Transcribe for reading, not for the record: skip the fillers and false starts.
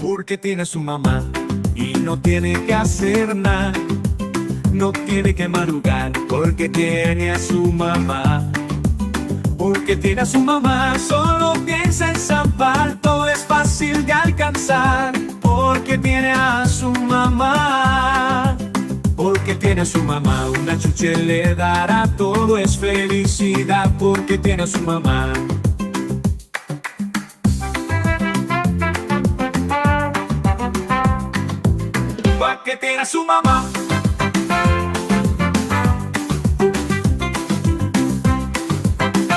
porque tiene a su mamá y no tiene que hacer nada. No tiene que madrugar porque tiene a su mamá. Porque tiene a su mamá, solo piensa en zampar, todo es fácil de alcanzar. Porque tiene a su mamá. Porque tiene a su mamá, una chuche le dará, todo es felicidad. Porque tiene a su mamá. Porque tiene a su mamá.